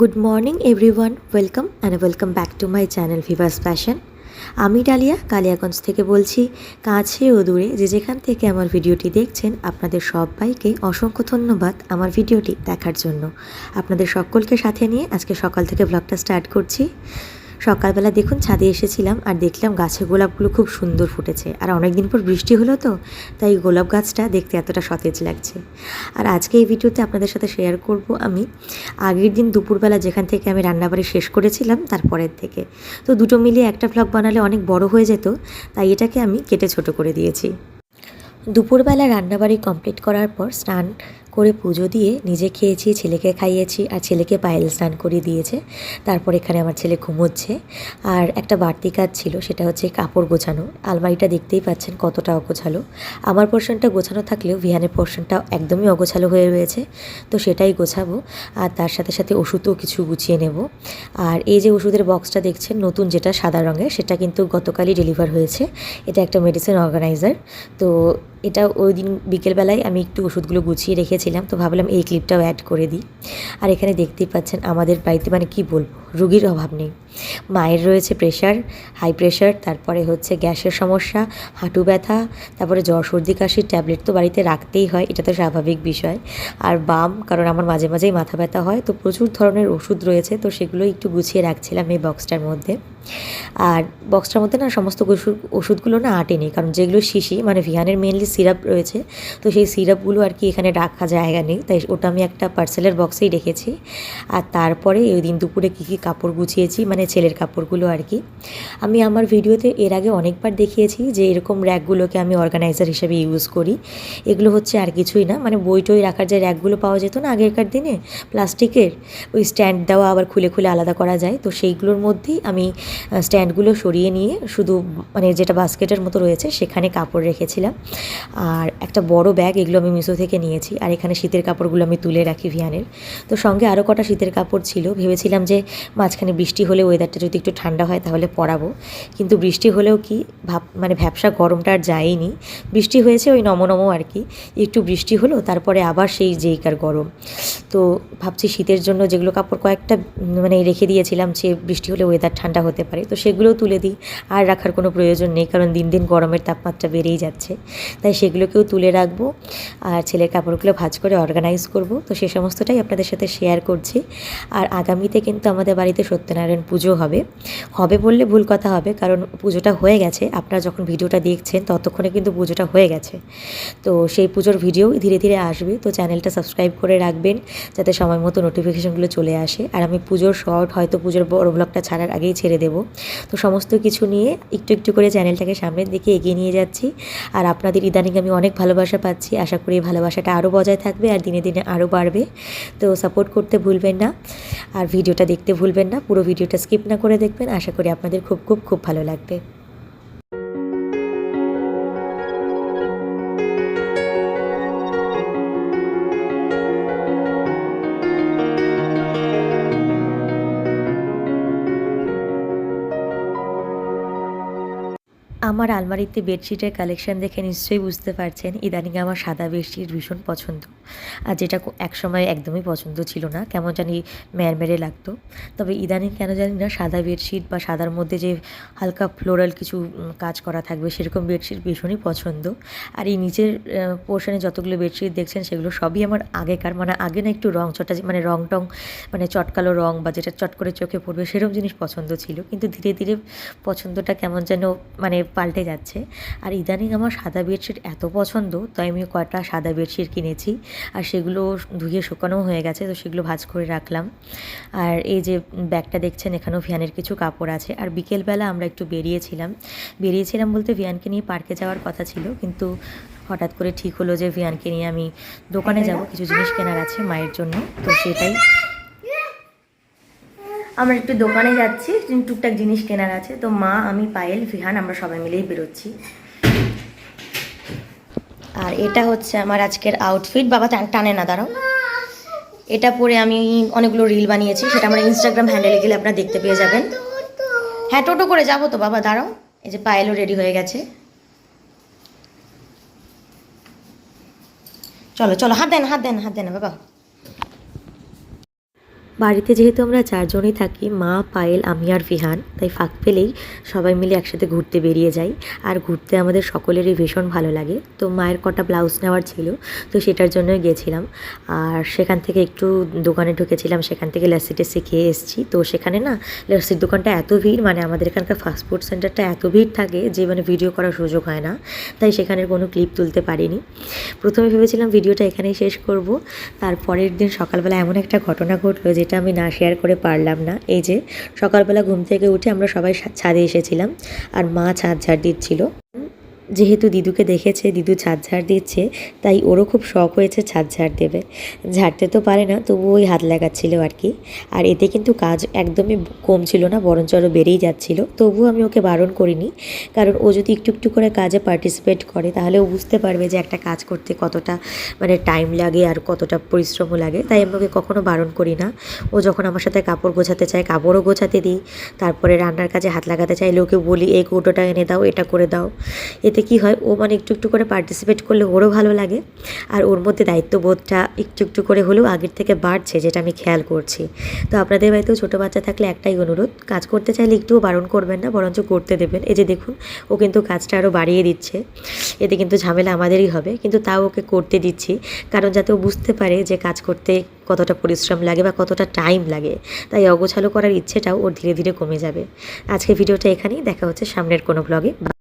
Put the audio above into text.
Good morning everyone, welcome back to my channel Vivas passion. আমি dahlia Kaliaganj থেকে বলছি। কাছে ও দূরে যে যেখান থেকে আমার ভিডিওটি দেখছেন, আপনাদের সবাইকে অসংখ্য ধন্যবাদ আমার ভিডিওটি দেখার জন্য। আপনাদের সকলকে সাথে নিয়ে আজকে সকাল থেকে ব্লগটা স্টার্ট করছি। সকালবেলা দেখুন ছাদে এসেছিলাম আর দেখলাম গাছের গোলাপগুলো খুব সুন্দর ফুটেছে, আর অনেক দিন পর বৃষ্টি হলো তো তাই গোলাপ গাছটা দেখতে এতটা সতেজ লাগছে। আর আজকে এই ভিডিওতে আপনাদের সাথে শেয়ার করব আমি আগের দিন দুপুরবেলা যেখান থেকে আমি রান্নাবাড়ি শেষ করেছিলাম তারপরের থেকে। তো দুটো মিলিয়ে একটা ভ্লগ বানালে অনেক বড় হয়ে যেত, তাই এটাকে আমি কেটে ছোট করে দিয়েছি। দুপুরবেলা রান্নাবাড়ি কমপ্লিট করার পর স্নান করে পুজো দিয়ে নিজে খেয়েছি, ছেলেকে খাইয়েছি, আর ছেলেকে পায়েল স্নান করিয়ে দিয়েছে। তারপর এখানে আমার ছেলে ঘুমোচ্ছে। আর একটা বাড়তি কাজ ছিল, সেটা হচ্ছে কাপড় গোছানো। আলমারিটা দেখতেই পাচ্ছেন কতটা অগোছালো। আমার পোর্শনটা গোছানো থাকলেও ভিহানের পোর্শনটা একদমই অগোছালো হয়ে রয়েছে, তো সেটাই গোছাবো। আর তার সাথে সাথে ওষুধও কিছু গুছিয়ে নেব। আর এই যে ওষুধের বক্সটা দেখছেন নতুন, যেটা সাদা রঙের, সেটা কিন্তু গতকালই ডেলিভার হয়েছে। এটা একটা মেডিসিন অর্গানাইজার। তো এটা ওই দিন বিকেলবেলায় আমি একটু ওষুধগুলো গুছিয়ে রেখেছিলাম, তো ভাবলাম এই ক্লিপটাও অ্যাড করে দিই। আর এখানে দেখতেই পাচ্ছেন আমাদের বাড়িতে মানে কি বলবো, রুগীর অভাব নেই। মায়ের রয়েছে প্রেশার, হাই প্রেশার, তারপরে হচ্ছে গ্যাসের সমস্যা, হাঁটু ব্যথা, তারপরে জ্বর সর্দি কাশির ট্যাবলেট তো বাড়িতে রাখতেই হয়, এটা তো স্বাভাবিক বিষয়। আর বাম, কারণ আমার মাঝে মাঝেই মাথা ব্যথা হয়, তো প্রচুর ধরনের ওষুধ রয়েছে, তো সেগুলো একটু গুছিয়ে রাখছিলাম এই বক্সটার মধ্যে। আর বক্সটার মধ্যে না সমস্ত ওষুধগুলো না আটেনি, কারণ যেগুলো শিশি মানে ভিহানের মেনলি সিরাপ রয়েছে, তো সেই সিরাপগুলো আর কি এখানে রাখা জায়গা নেই, তাই ওটা আমি একটা পার্সেলের বক্সেই রেখেছি। আর তারপরে ওই দিন দুপুরে কী কী কাপড় গুছিয়েছি, মানে ছেলের কাপড়গুলো আর কি। আমি আমার ভিডিওতে এর আগে অনেকবার দেখিয়েছি যে এরকম র্যাকগুলোকে আমি অর্গানাইজার হিসেবে ইউজ করি। এগুলো হচ্ছে আর কিছুই না, মানে বই টই রাখার যে র্যাকগুলো পাওয়া যেত না আগেরকার দিনে প্লাস্টিকের, ওই স্ট্যান্ড দেওয়া আবার খুলে খুলে আলাদা করা যায়, তো সেইগুলোর মধ্যেই আমি স্ট্যান্ডগুলো সরিয়ে নিয়ে শুধু মানে যেটা বাস্কেটের মতো রয়েছে সেখানে কাপড় রেখেছিলাম। আর একটা বড় ব্যাগ, এগুলো আমি মিশো থেকে নিয়েছি। আর এখানে শীতের কাপড়গুলো আমি তুলে রাখি ভিয়ানের। তো সঙ্গে আরও কটা শীতের কাপড় ছিল, ভেবেছিলাম যে মাঝখানে বৃষ্টি হলে ওয়েদারটা যদি একটু ঠান্ডা হয় তাহলে পরাবো, কিন্তু বৃষ্টি হলেও কি মানে ভ্যাপসা গরমটা আর যায়নি। বৃষ্টি হয়েছে ওই নমনমো আর কি, একটু বৃষ্টি হলো, তারপরে আবার সেই যেইকার গরম। তো ভাবছি শীতের জন্য যেগুলো কাপড় কয়েকটা মানে রেখে দিয়েছিলাম যে বৃষ্টি হলে ওয়েদার ঠান্ডা হতে পারে, তো সেগুলোও তুলে দিই। আর রাখার কোনো প্রয়োজন নেই, কারণ দিন দিন গরমের তাপমাত্রা বেড়েই যাচ্ছে, তাই সেগুলোকেও তুলে রাখবো। আর ছেলের কাপড়গুলো ভাঁজ করে অর্গানাইজ করব, তো সে সমস্তটাই আপনাদের সাথে শেয়ার করছি। আর আগামীতে কিন্তু আমাদের বাড়িতে সত্যনারায়ণ পুজো হবে বললে ভুল কথা হবে, কারণ পুজোটা হয়ে গেছে। আপনারা যখন ভিডিওটা দেখছেন ততক্ষণে কিন্তু পুজোটা হয়ে গেছে। তো সেই পুজোর ভিডিও ধীরে ধীরে আসবে, তো চ্যানেলটা সাবস্ক্রাইব করে রাখবেন যাতে সময় মতো নোটিফিকেশনগুলো চলে আসে। আর আমি পুজোর শর্ট হয়তো পুজোর বড় ব্লগটা ছাড়ার আগেই ছেড়ে দেবো। তো সমস্ত কিছু নিয়ে একটু একটু করে চ্যানেলটাকে সামনের দিকে এগিয়ে নিয়ে যাচ্ছি। আর আপনাদের ইদানিং আমি অনেক ভালোবাসা পাচ্ছি, আশা করি এই ভালোবাসাটা আরও বজায় থাকবে আর দিনে দিনে আরও বাড়বে। তো সাপোর্ট করতে ভুলবেন না, আর ভিডিওটা দেখতে ভুলবেন না, পুরো ভিডিওটা স্কিপ না করে দেখবেন, আশা করি আপনাদের খুব খুব খুব ভালো লাগবে। আমার আলমারিতে বেডশিটের কালেকশান দেখে নিশ্চয়ই বুঝতে পারছেন ইদানিং আমার সাদা বেডশিট ভীষণ পছন্দ। আর যেটা একসময় একদমই পছন্দ ছিল না, কেমন জানি ম্যারমেরে লাগতো। তবে ইদানিং কেন জানি না সাদা বেডশিট বা সাদার মধ্যে যে হালকা ফ্লোরাল কিছু কাজ করা থাকবে সেরকম বেডশিট ভীষণই পছন্দ। আর এই নিচের পোর্শনে যতগুলো বেডশিট দেখছেন সেগুলো সবই আমার আগেকার, মানে আগে না একটু রং চটা, মানে রং টং মানে চটকালো রং বা যেটা চট করে চোখে পড়বে সেরকম জিনিস পছন্দ ছিল, কিন্তু ধীরে ধীরে পছন্দটা কেমন যেন মানে পাল্টে যাচ্ছে। আর ইদানিং আমার সাদা বেডশিট এত পছন্দ, তাই আমি কয়টা সাদা বেডশিট কিনেছি, আর সেগুলো ধুয়ে শুকানোও হয়ে গেছে, তো সেগুলো ভাঁজ করে রাখলাম। আর এই যে ব্যাগটা দেখছেন, এখানেও ভিয়ানের কিছু কাপড় আছে। আর বিকেলবেলা আমরা একটু বেরিয়েছিলাম বলতে ভিয়ানকে নিয়ে পার্কে যাওয়ার কথা ছিল, কিন্তু হঠাৎ করে ঠিক হলো যে ভিয়ানকে নিয়ে আমি দোকানে যাব, কিছু জিনিস কেনার আছে মায়ের জন্য, তো সেটাই আমরা একটু দোকানে যাচ্ছি, টুকটাক জিনিস কেনার আছে। তো মা, আমি, পায়েল, ভিহান আমরা সবাই মিলেই বেরোচ্ছি। আর এটা হচ্ছে আমার আজকের আউটফিট। বাবা টানে না, দাঁড়াও। এটা পরে আমি অনেকগুলো রিল বানিয়েছি, সেটা আমরা ইনস্টাগ্রাম হ্যান্ডেলে গেলে আপনারা দেখতে পেয়ে যাবেন। হ্যাঁ, টোটো করে যাবো তো বাবা, দাঁড়াও। এই যে পায়েলও রেডি হয়ে গেছে, চলো চলো, হাত দেন বাবা। বাড়িতে যেহেতু আমরা চারজনই থাকি, মা, পায়েল, আমি আর ভিহান, তাই ফাঁক পেলেই সবাই মিলে একসাথে ঘুরতে বেরিয়ে যাই। আর ঘুরতে আমাদের সকলেরই ভীষণ ভালো লাগে। তো মায়ের কটা ব্লাউজ নেওয়ার ছিল, তো সেটার জন্যই গিয়েছিলাম। আর সেখান থেকে একটু দোকানে ঢুকেছিলাম, সেখান থেকে লাস্সি টাস্সি খেয়ে এসেছি। তো সেখানে না লাস্সির দোকানটা এত ভিড়, মানে আমাদের এখানকার ফাস্টফুড সেন্টারটা এত ভিড় থাকে যে মানে ভিডিও করার সুযোগ হয় না, তাই সেখানের কোনো ক্লিপ তুলতে পারিনি। প্রথমে ভেবেছিলাম ভিডিওটা এখানেই শেষ করব। তারপরের দিন সকালবেলা এমন একটা ঘটনা ঘটলো যেটা আমি না শেয়ার করে পারলাম না। এই যে সকালবেলা ঘুম থেকে উঠে আমরা সবাই ছাদে এসেছিলাম, আর মা ছাদ ঝাড় দিচ্ছিল। যেহেতু দিদুকে দেখেছে দিদু ছাদ ঝাড় দিচ্ছে, তাই ওরও খুব শখ হয়েছে ছাদ ঝাড় দেবে। ঝাড়তে তো পারে না, তবু ওই হাত লাগাচ্ছিল আর কি। আর এতে কিন্তু কাজ একদমই কম ছিল না, বরঞ্চ আরও বেড়েই যাচ্ছিল। তবুও আমি ওকে বারণ করিনি, কারণ ও যদি একটু একটু করে কাজে পার্টিসিপেট করে তাহলে ও বুঝতে পারবে যে একটা কাজ করতে কতটা মানে টাইম লাগে আর কতটা পরিশ্রমও লাগে। তাই আমি ওকে কখনো বারণ করি না। ও যখন আমার সাথে কাপড় গোছাতে চায় কাপড়ও গোছাতে দিই, তারপরে রান্নার কাজে হাত লাগাতে চাইলে ওকে বলি এই কৌটোটা এনে দাও, এটা করে দাও। এতে কি হয়, ও মানে একটু একটু করে পার্টিসিপেট করলে ওরও ভালো লাগে, আর ওর মধ্যে দায়িত্ববোধটা একটু একটু করে হলেও আগের থেকে বাড়ছে, যেটা আমি খেয়াল করছি। তো আপনাদের বাড়িতেও ছোটো বাচ্চা থাকলে একটাই অনুরোধ, কাজ করতে চাইলে একটুও বারণ করবেন না, বরঞ্চ করতে দেবেন। এই যে দেখুন, ও কিন্তু কাজটা আরও বাড়িয়ে দিচ্ছে। এতে কিন্তু ঝামেলা আমাদেরই হবে, কিন্তু তাও ওকে করতে দিচ্ছি, কারণ যাতে ও বুঝতে পারে যে কাজ করতে কতটা পরিশ্রম লাগে বা কতটা টাইম লাগে। তাই অগোছালো করার ইচ্ছেটাও ওর ধীরে ধীরে কমে যাবে। আজকে ভিডিওটা এখানেই, দেখা হচ্ছে সামনের কোনো ব্লগে।